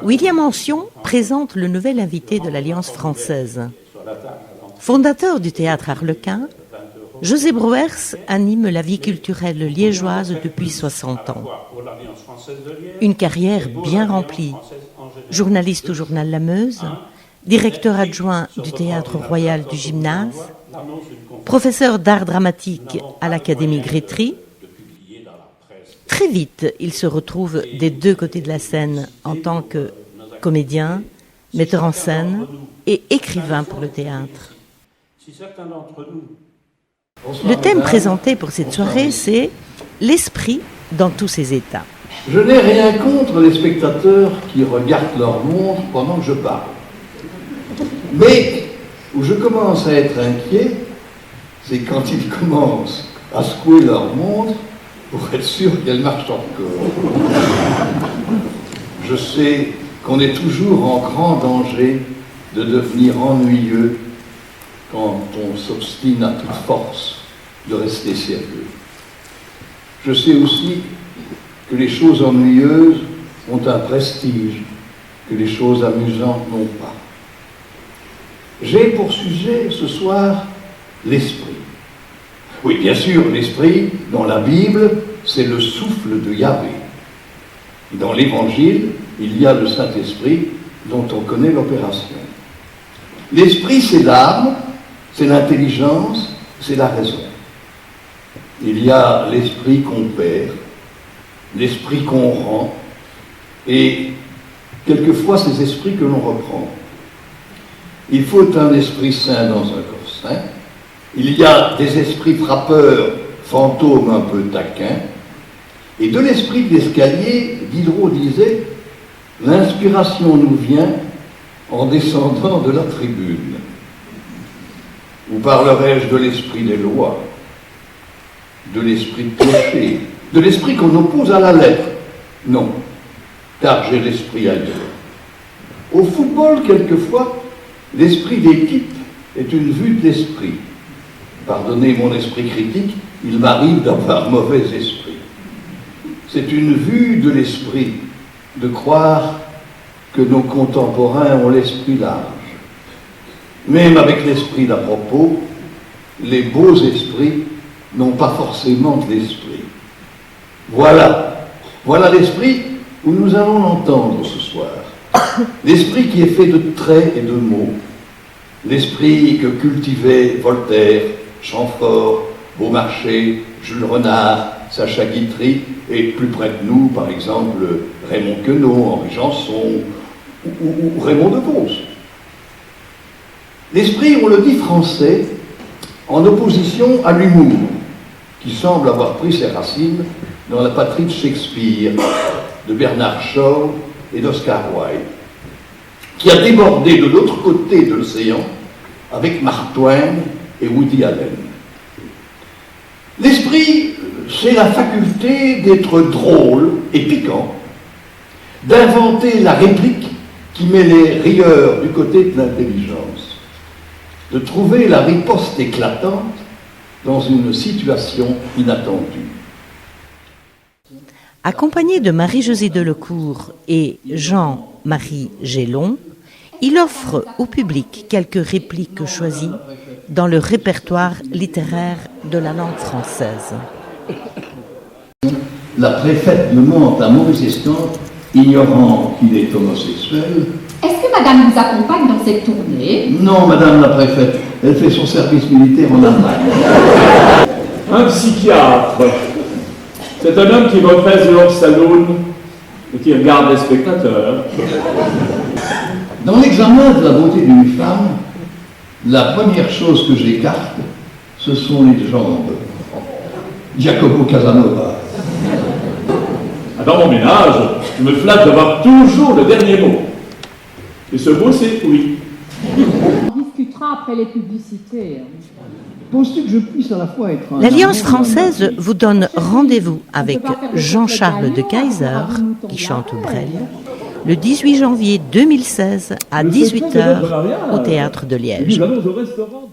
William Ancion présente le nouvel invité de l'Alliance française. Fondateur du théâtre Harlequin, José Brouers anime la vie culturelle liégeoise depuis 60 ans. Une carrière bien remplie. Journaliste au journal La Meuse, directeur adjoint du Théâtre Royal du Gymnase, professeur d'art dramatique à l'Académie Grétry. Très vite, il se retrouve des deux côtés de la scène en tant que comédien, metteur en scène et écrivain pour le théâtre. Le thème présenté pour cette soirée, c'est l'esprit dans tous ses états. Je n'ai rien contre les spectateurs qui regardent leur montre pendant que je parle. Mais où je commence à être inquiet, c'est quand ils commencent à secouer leur montre pour être sûr qu'elle marche encore. Je sais qu'on est toujours en grand danger de devenir ennuyeux quand on s'obstine à toute force de rester sérieux. Je sais aussi que les choses ennuyeuses ont un prestige que les choses amusantes n'ont pas. J'ai pour sujet ce soir l'esprit. Oui, bien sûr, l'esprit, dans la Bible, c'est le souffle de Yahvé. Dans l'Évangile, il y a le Saint-Esprit dont on connaît l'opération. L'esprit, c'est l'âme, c'est l'intelligence, c'est la raison. Il y a l'esprit qu'on perd, l'esprit qu'on rend, et quelquefois ces esprits que l'on reprend. Il faut un esprit saint dans un corps saint. Il y a des esprits frappeurs, fantômes un peu taquins, et de l'esprit de l'escalier, Diderot disait « L'inspiration nous vient en descendant de la tribune. » Ou parlerai-je de l'esprit des lois, de l'esprit de clocher, de l'esprit qu'on oppose à la lettre? Non, car j'ai l'esprit ailleurs. Au football, quelquefois, l'esprit d'équipe est une vue de l'esprit. Pardonnez mon esprit critique, il m'arrive d'avoir mauvais esprit. C'est une vue de l'esprit, de croire que nos contemporains ont l'esprit large. Même avec l'esprit d'à propos, les beaux esprits n'ont pas forcément de l'esprit. Voilà l'esprit où nous allons l'entendre ce soir. L'esprit qui est fait de traits et de mots. L'esprit que cultivaient Voltaire, Chamfort, Beaumarchais, Jules Renard, Sacha Guitry, et plus près de nous, par exemple, Raymond Queneau, Henri Janson, ou Raymond Devos. L'esprit, on le dit français, en opposition à l'humour, qui semble avoir pris ses racines dans la patrie de Shakespeare, de Bernard Shaw et d'Oscar Wilde, qui a débordé de l'autre côté de l'océan avec Mark Twain et Woody Allen. L'esprit, c'est la faculté d'être drôle et piquant, d'inventer la réplique qui met les rieurs du côté de l'intelligence, de trouver la riposte éclatante dans une situation inattendue. Accompagné de Marie-Josée Delecourt et Jean-Marie Gélon, il offre au public quelques répliques choisies dans le répertoire littéraire de la langue française. La préfète me ment à Maurice Escante, ignorant qu'il est homosexuel. Est-ce que madame vous accompagne dans cette tournée? Non, madame la préfète, elle fait son service militaire en Allemagne. Un psychiatre. C'est un homme qui repèse leur saloon et qui regarde les spectateurs. Dans l'examen de la beauté d'une femme, la première chose que j'écarte, ce sont les jambes. Jacopo Casanova. Dans mon ménage, je me flatte d'avoir toujours le dernier mot. Et ce mot, c'est oui. On discutera après les publicités. Penses-tu que je puisse à la fois être un... L'Alliance française vous donne rendez-vous avec Jean-Charles de Keyser, qui chante Brel, le 18 janvier 2016 à 18h au Théâtre de Liège. Nous allons au restaurant.